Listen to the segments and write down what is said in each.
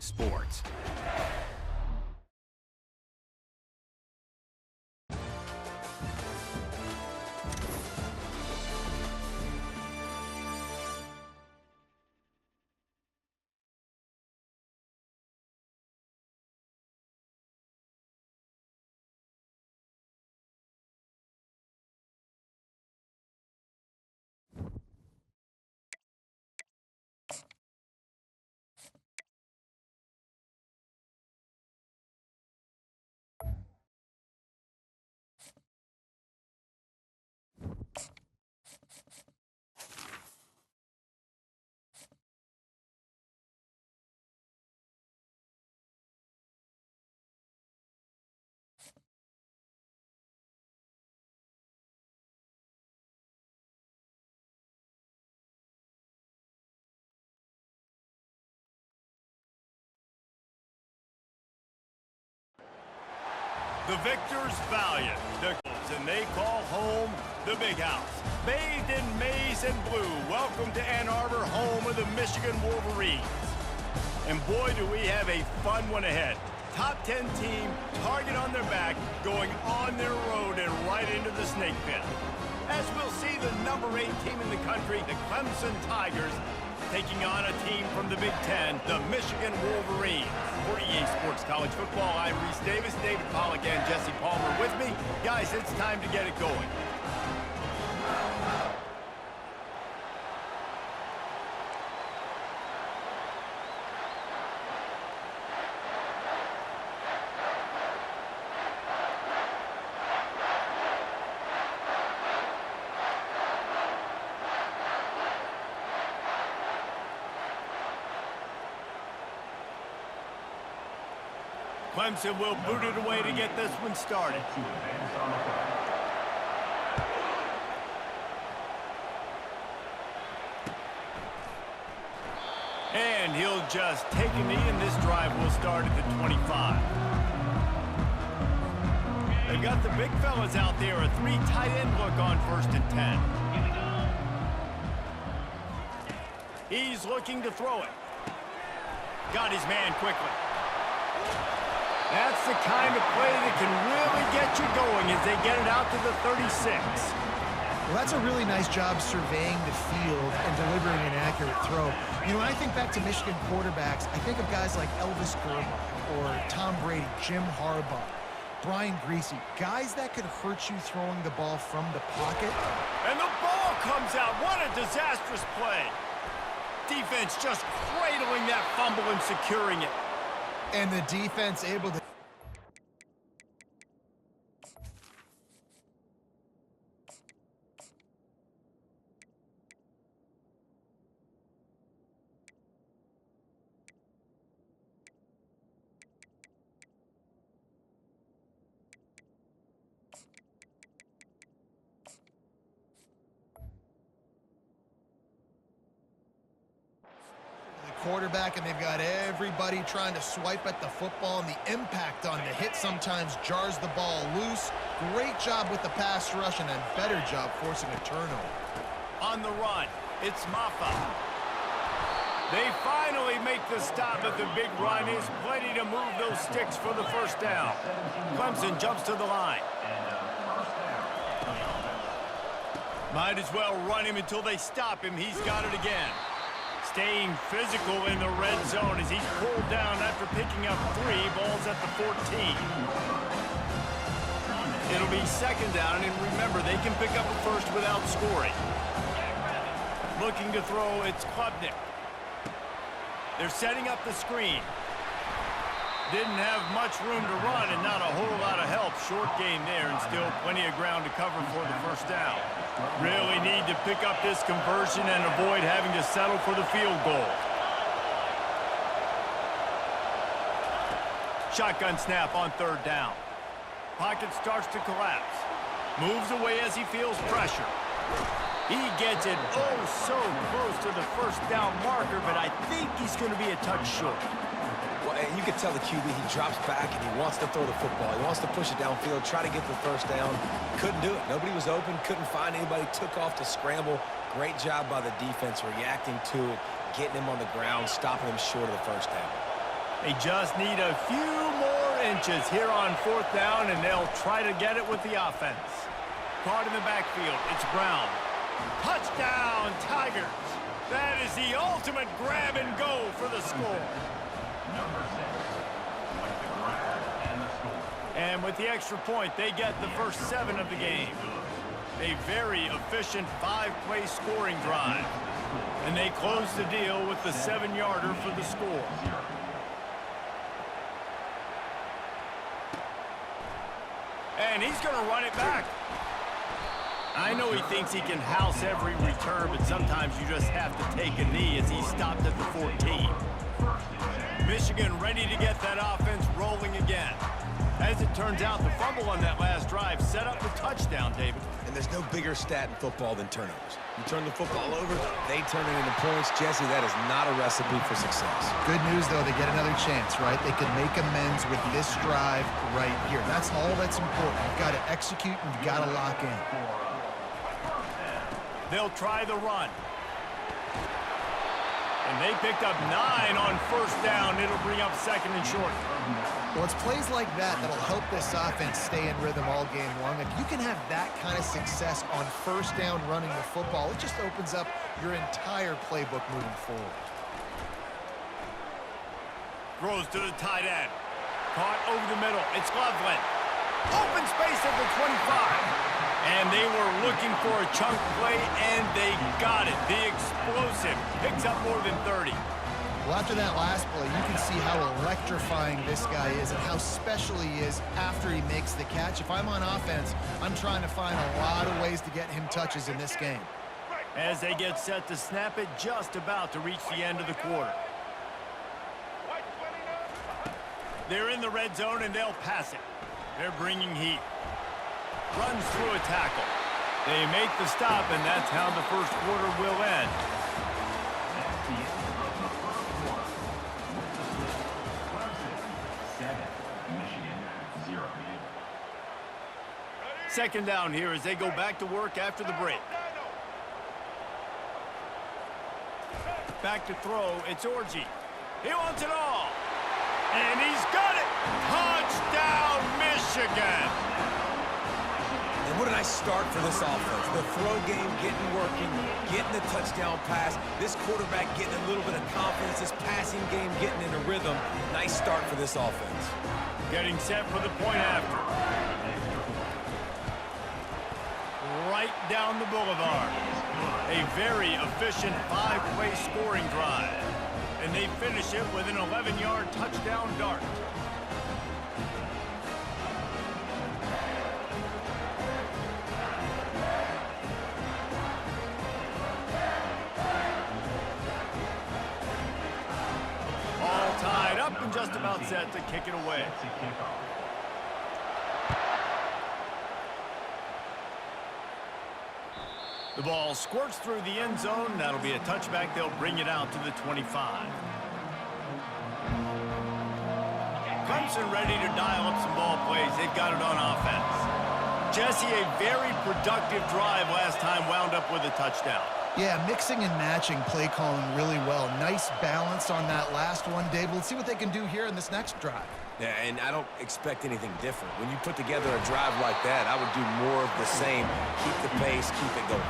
sports. The victors valiant, and they call home the Big House. Bathed in maize and blue, welcome to Ann Arbor, home of the Michigan Wolverines. And boy, do we have a fun one ahead. Top 10 team, target on their back, going on their road and right into the snake pit. As we'll see the number 8 team in the country, the Clemson Tigers, taking on a team from the Big Ten, the Michigan Wolverines. For EA Sports College Football, I'm Reese Davis, David Pollack, and Jesse Palmer with me. Guys, it's time to get it going. Clemson will boot it away to get this one started. And he'll just take a knee, and this drive will start at the 25. They've got the big fellas out there, a 3 tight end look on 1st and 10. He's looking to throw it. Got his man quickly. That's the kind of play that can really get you going as they get it out to the 36. Well, that's a really nice job surveying the field and delivering an accurate throw. You know, when I think back to Michigan quarterbacks, I think of guys like Elvis Grbac or Tom Brady, Jim Harbaugh, Brian Griese, guys that could hurt you throwing the ball from the pocket. And the ball comes out. What a disastrous play. Defense just cradling that fumble and securing it. And the defense able to... quarterback, and they've got everybody trying to swipe at the football, and the impact on the hit sometimes jars the ball loose. Great job with the pass rush and a better job forcing a turnover. On the run, it's Maffa. They finally make the stop at the big run. Is plenty to move those sticks for the 1st down. Clemson jumps to the line. Might as well run him until they stop him. He's got it again. Staying physical in the red zone as he's pulled down after picking up 3 balls at the 14. It'll be 2nd down, and remember, they can pick up a first without scoring. Looking to throw, it's Klubnik. They're setting up the screen. Didn't have much room to run and not a whole lot of help. Short gain there, and still plenty of ground to cover for the 1st down. Really need to pick up this conversion and avoid having to settle for the field goal. Shotgun snap on 3rd down. Pocket starts to collapse. Moves away as he feels pressure. He gets it oh so close to the 1st down marker, but I think he's going to be a touch short. Well, you can tell the QB, he drops back and he wants to throw the football. He wants to push it downfield, try to get the 1st down. Couldn't do it. Nobody was open, couldn't find anybody, took off to scramble. Great job by the defense reacting to it, getting him on the ground, stopping him short of the 1st down. They just need a few more inches here on 4th down, and they'll try to get it with the offense. Caught in the backfield, it's Brown. Touchdown, Tigers! That is the ultimate grab and go for the score. And with the extra point, they get the first 7 of the game. A very efficient 5-play scoring drive. And they close the deal with the 7-yarder for the score. And he's going to run it back. I know he thinks he can house every return, but sometimes you just have to take a knee as he stopped at the 14. Michigan ready to get that offense rolling again. As it turns out, the fumble on that last drive set up the touchdown, David. And there's no bigger stat in football than turnovers. You turn the football over, they turn it into points. Jesse, that is not a recipe for success. Good news, though, they get another chance, right? They can make amends with this drive right here. That's all that's important. You've got to execute and you've got to lock in. They'll try the run. And they picked up 9 on 1st down. It'll bring up 2nd and short. Well, it's plays like that that'll help this offense stay in rhythm all game long. If you can have that kind of success on 1st down running the football, it just opens up your entire playbook moving forward. Throws to the tight end. Caught over the middle. It's Loveland. Open space at the 25. And they were looking for a chunk play, and they got it. The explosive picks up more than 30. Well, after that last play, you can see how electrifying this guy is and how special he is after he makes the catch. If I'm on offense, I'm trying to find a lot of ways to get him touches in this game. As they get set to snap it, just about to reach the end of the quarter. They're in the red zone, and they'll pass it. They're bringing heat. Runs through a tackle. They make the stop, and that's how the first quarter will end. Second down here as they go back to work after the break. Back to throw, it's Orji. He wants it all. And he's got it! Touchdown, Michigan! And what a nice start for this offense. The throw game getting working, getting the touchdown pass. This quarterback getting a little bit of confidence. This passing game getting in a rhythm. Nice start for this offense. Getting set for the point after. Right down the boulevard. A very efficient 5-play scoring drive. And they finish it with an 11-yard touchdown dart. All tied up and just about set to kick it away. The ball squirts through the end zone. That'll be a touchback. They'll bring it out to the 25. Clemson ready to dial up some ball plays. They've got it on offense. Jesse, a very productive drive last time, wound up with a touchdown. Yeah, mixing and matching play calling really well. Nice balance on that last one, Dave. Let's see what they can do here in this next drive. Yeah, and I don't expect anything different. When you put together a drive like that, I would do more of the same. Keep the pace, keep it going.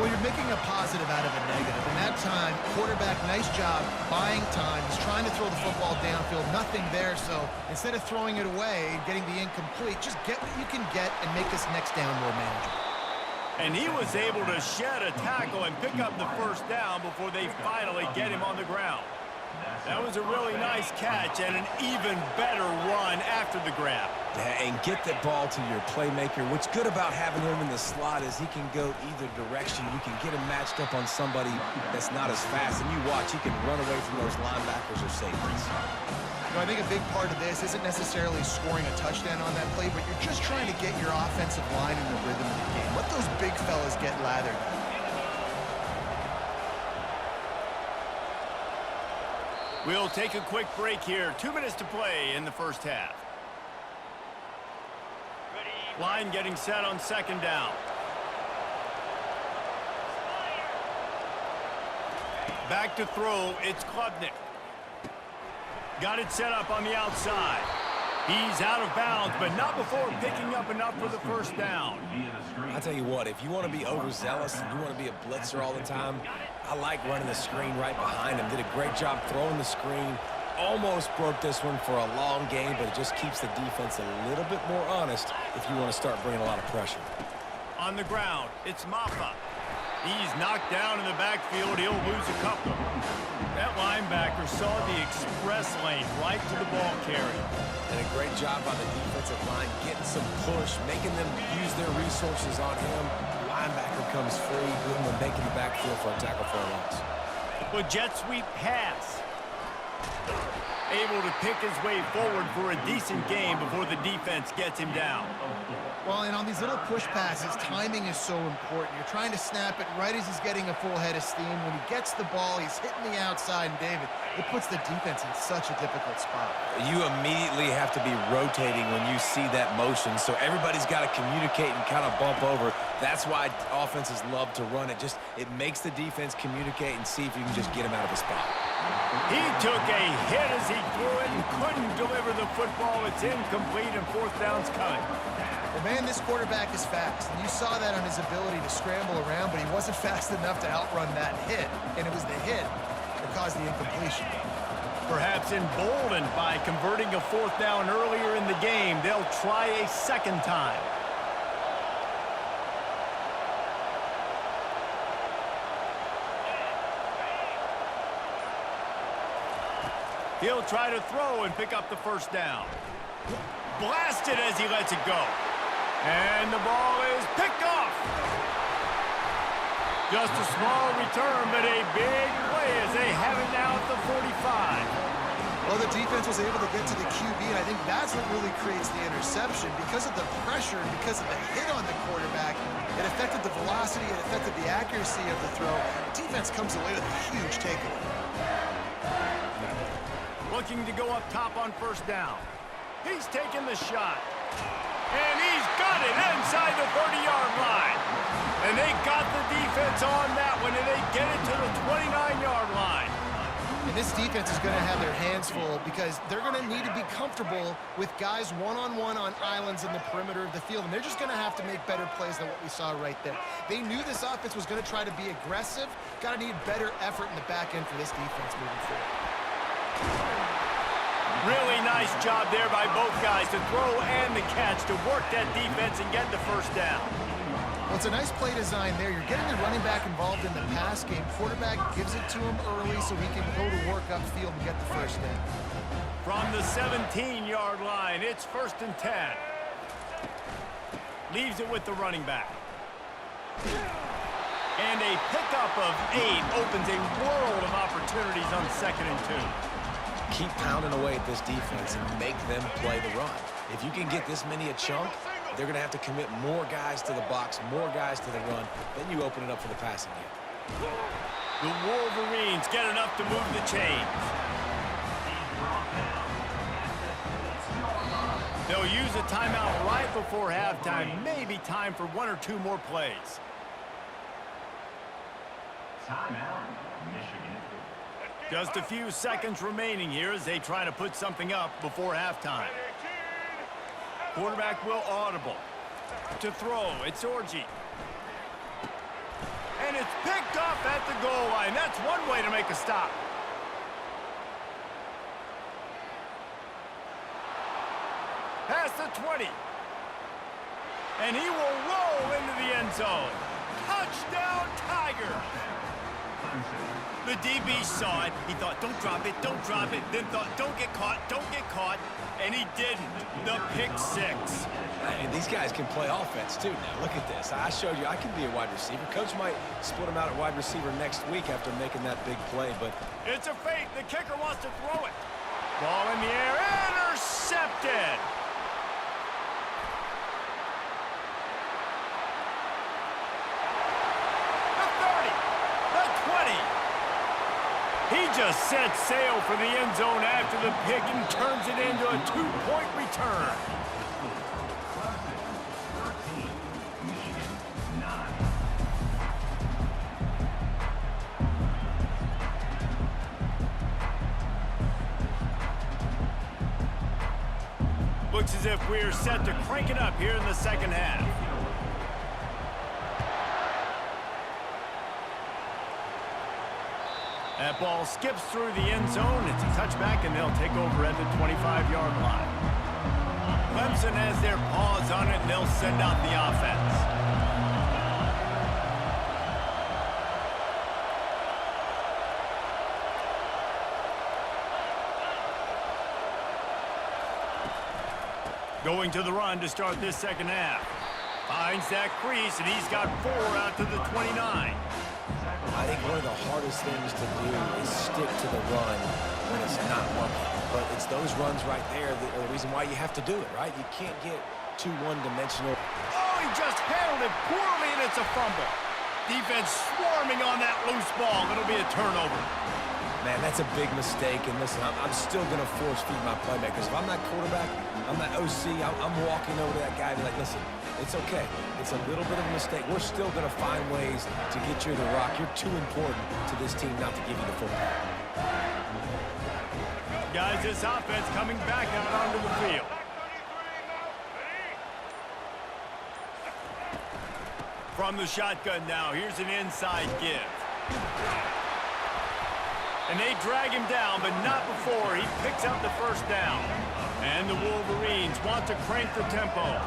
Well, you're making a positive out of a negative. In that time, quarterback, nice job, buying time. He's trying to throw the football downfield. Nothing there, so instead of throwing it away and getting the incomplete, just get what you can get and make this next down more manageable. And he was able to shed a tackle and pick up the first down before they finally get him on the ground. That was a really nice catch and an even better run after the grab. Yeah, and get the ball to your playmaker. What's good about having him in the slot is he can go either direction. You can get him matched up on somebody that's not as fast. And you watch, he can run away from those linebackers or safeties. You know, I think a big part of this isn't necessarily scoring a touchdown on that play, but you're just trying to get your offensive line in the rhythm of the game. Let those big fellas get lathered. We'll take a quick break here. 2 minutes to play in the first half. Line getting set on second down. Back to throw, it's Klubnik. Got it set up on the outside. He's out of bounds, but not before picking up enough for the first down. I tell you what, if you want to be overzealous and you want to be a blitzer all the time, I like running the screen right behind him. Did a great job throwing the screen. Almost broke this one for a long game, but it just keeps the defense a little bit more honest if you want to start bringing a lot of pressure. On the ground, it's Maffa. He's knocked down in the backfield. He'll lose a couple. That linebacker saw the express lane right to the ball carrier. And a great job by the defensive line getting some push, making them use their resources on him. Linebacker comes free, giving them making the backfield for a tackle for a loss. But jet sweep pass. Able to pick his way forward for a decent game before the defense gets him down. Well, and on these little push passes, timing is so important. You're trying to snap it right as he's getting a full head of steam. When he gets the ball, he's hitting the outside, and David, it puts the defense in such a difficult spot. You immediately have to be rotating when you see that motion, so everybody's got to communicate and kind of bump over. That's why offenses love to run it. It makes the defense communicate and see if you can just get him out of a spot. He took a hit as he threw it and couldn't deliver the football. It's incomplete, and fourth down's coming. Well, man, this quarterback is fast, and you saw that on his ability to scramble around, but he wasn't fast enough to outrun that hit, and it was the hit that caused the incompletion. Perhaps emboldened by converting a fourth down earlier in the game, they'll try a second time. He'll try to throw and pick up the first down. Blasted as he lets it go. And the ball is picked off. Just a small return, but a big play as they have it now at the 45. Well, the defense was able to get to the QB, and I think that's what really creates the interception. Because of the pressure and because of the hit on the quarterback, it affected the velocity, it affected the accuracy of the throw. The defense comes away with a huge takeaway. Looking to go up top on first down. He's taking the shot. And he's got it inside the 30-yard line. And they got the defense on that one, and they get it to the 29-yard line. And this defense is going to have their hands full because they're going to need to be comfortable with guys one-on-one on islands in the perimeter of the field. And they're just going to have to make better plays than what we saw right there. They knew this offense was going to try to be aggressive. Got to need better effort in the back end for this defense moving forward. Really nice job there by both guys to throw and the catch to work that defense and get the first down. Well, it's a nice play design there. You're getting the running back involved in the pass game. Quarterback gives it to him early so he can go to work upfield and get the first down. From the 17-yard line, it's 1st and 10. Leaves it with the running back. And a pickup of 8 opens a world of opportunities on 2nd and 2. Keep pounding away at this defense and make them play the run. If you can get this many a chunk, they're going to have to commit more guys to the box, more guys to the run. Then you open it up for the passing game. The Wolverines get enough to move the chains. They'll use a timeout right before halftime. Maybe time for 1 or 2 more plays. Timeout, Michigan. Just a few seconds remaining here as they try to put something up before halftime. Quarterback will audible. To throw, it's Orji. And it's picked off at the goal line. That's one way to make a stop. Past the 20. And he will roll into the end zone. Touchdown, Tigers! The DB saw it. He thought, don't drop it, don't drop it. Then thought, don't get caught, don't get caught. And he didn't. The pick 6. And these guys can play offense, too, now. Look at this. I showed you I can be a wide receiver. Coach might split him out at wide receiver next week after making that big play, but... It's a fake. The kicker wants to throw it. Ball in the air. Intercepted. The 30. The 20. He just set sail for the end zone after the pick and turns it into a 2-point return. Looks as if we're set to crank it up here in the second half. That ball skips through the end zone. It's a touchback, and they'll take over at the 25-yard line. Clemson has their paws on it, and they'll send out the offense. Going to the run to start this second half. Finds that crease, and he's got 4 out to the 29. I think one of the hardest things to do is stick to the run when it's not working. But it's those runs right there that are the reason why you have to do it, right? You can't get too one-dimensional. Oh, he just handled it poorly, and it's a fumble. Defense swarming on that loose ball. It'll be a turnover. Man, that's a big mistake. And listen, I'm still going to force-feed my playmakers. If I'm that quarterback, I'm that OC, I'm walking over to that guy and be like, listen, it's okay. It's a little bit of a mistake. We're still going to find ways to get you the rock. You're too important to this team not to give you the football. Guys, this offense coming back out onto the field. From the shotgun now, here's an inside give. And they drag him down, but not before he picks up the first down. And the Wolverines want to crank the tempo.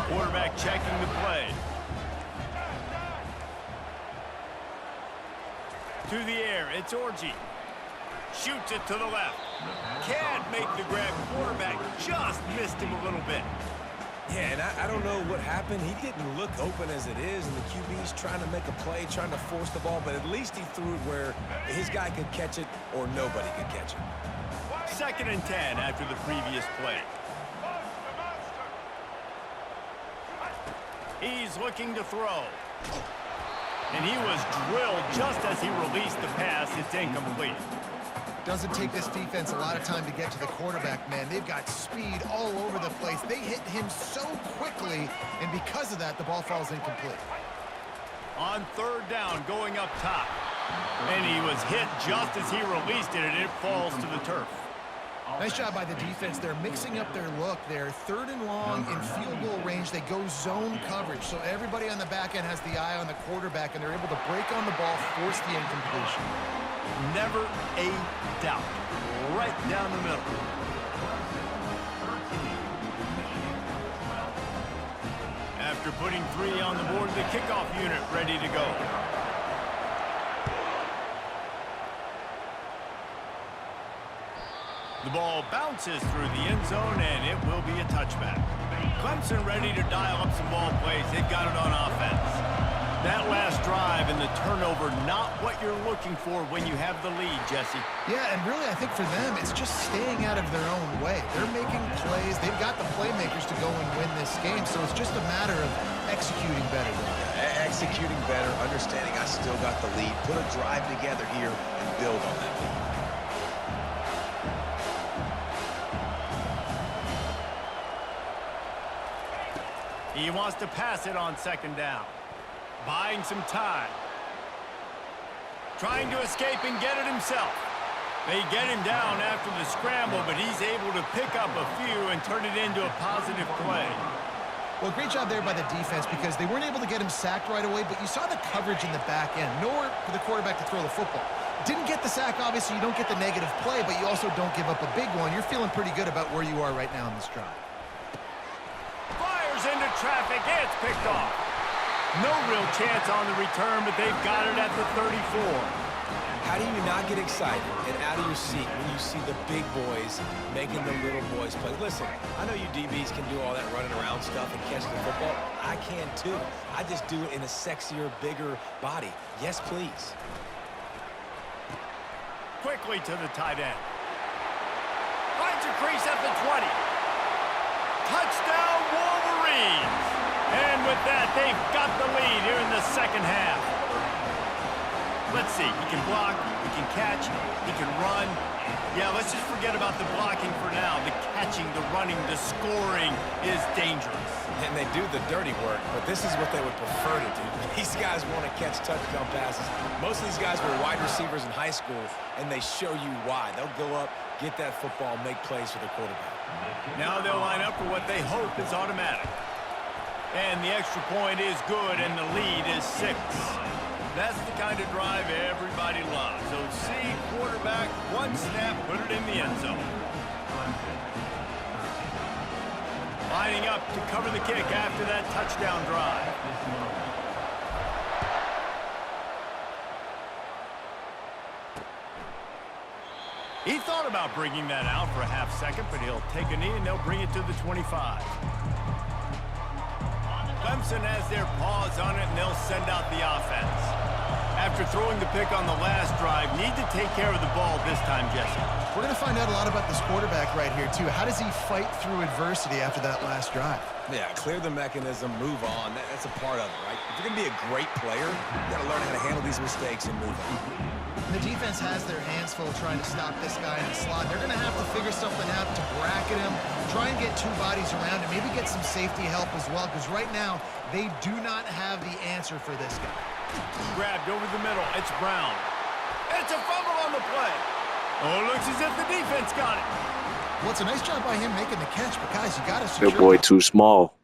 Quarterback checking the play. To the air, it's Orji. Shoots it to the left. Can't make the grab. Quarterback just missed him a little bit. Yeah, and I don't know what happened. He didn't look open as it is, and the QB's trying to make a play, trying to force the ball, but at least he threw it where his guy could catch it or nobody could catch it. 2nd and 10 after the previous play. He's looking to throw. And he was drilled just as he released the pass. It's incomplete. Doesn't take this defense a lot of time to get to the quarterback, man. They've got speed all over the place. They hit him so quickly, and because of that, the ball falls incomplete. On 3rd down, going up top. And he was hit just as he released it, and it falls to the turf. Nice job by the defense. They're mixing up their look. They're 3rd and long in field goal range. They go zone coverage, so everybody on the back end has the eye on the quarterback, and they're able to break on the ball, force the incompletion. Never a doubt. Right down the middle. After putting 3 on the board, the kickoff unit ready to go. The ball bounces through the end zone, and it will be a touchback. Clemson ready to dial up some ball plays. They've got it on offense. That last drive and the turnover, not what you're looking for when you have the lead, Jesse. Yeah, and really, I think for them, it's just staying out of their own way. They're making plays. They've got the playmakers to go and win this game, so it's just a matter of executing better. Executing better, understanding I still got the lead. Put a drive together here and build on that lead. He wants to pass it on 2nd down. Buying some time. Trying to escape and get it himself. They get him down after the scramble, but he's able to pick up a few and turn it into a positive play. Well, great job there by the defense because they weren't able to get him sacked right away, but you saw the coverage in the back end. Nowhere for the quarterback to throw the football. Didn't get the sack, obviously. You don't get the negative play, but you also don't give up a big one. You're feeling pretty good about where you are right now in this drive. Fires into traffic. It's picked off. No real chance on the return, but they've got it at the 34. How do you not get excited and out of your seat when you see the big boys making the little boys play? Listen, I know you DBs can do all that running around stuff and catch the football. I can too. I just do it in a sexier, bigger body. Yes, please. Quickly to the tight end. Finds a crease at the 20. Touchdown, Wolverines! And with that, they've got the lead here in the second half. Let's see. He can block, he can catch, he can run. Yeah, let's just forget about the blocking for now. The catching, the running, the scoring is dangerous. And they do the dirty work, but this is what they would prefer to do. These guys want to catch touchdown passes. Most of these guys were wide receivers in high school, and they show you why. They'll go up, get that football, make plays for the quarterback. Now they'll line up for what they hope is automatic. And the extra point is good, and the lead is 6. That's the kind of drive everybody loves. So see, quarterback, one snap, put it in the end zone. Lining up to cover the kick after that touchdown drive. He thought about bringing that out for a half second, but he'll take a knee and they'll bring it to the 25. Clemson has their paws on it and they'll send out the offense. After throwing the pick on the last drive, need to take care of the ball this time, Jesse. We're going to find out a lot about this quarterback right here, too. How does he fight through adversity after that last drive? Yeah, clear the mechanism, move on. That's a part of it, right? If you're going to be a great player, you got to learn how to handle these mistakes and move on. The defense has their hands full trying to stop this guy in the slot. They're going to have to figure something out to bracket him, try and get 2 bodies around him, maybe get some safety help as well, because right now they do not have the answer for this guy. Grabbed over the middle. It's Brown. It's a fumble on the play. Oh, it looks as if the defense got it. Well, it's a nice job by him making the catch, but guys, you got to secure. Your boy too small.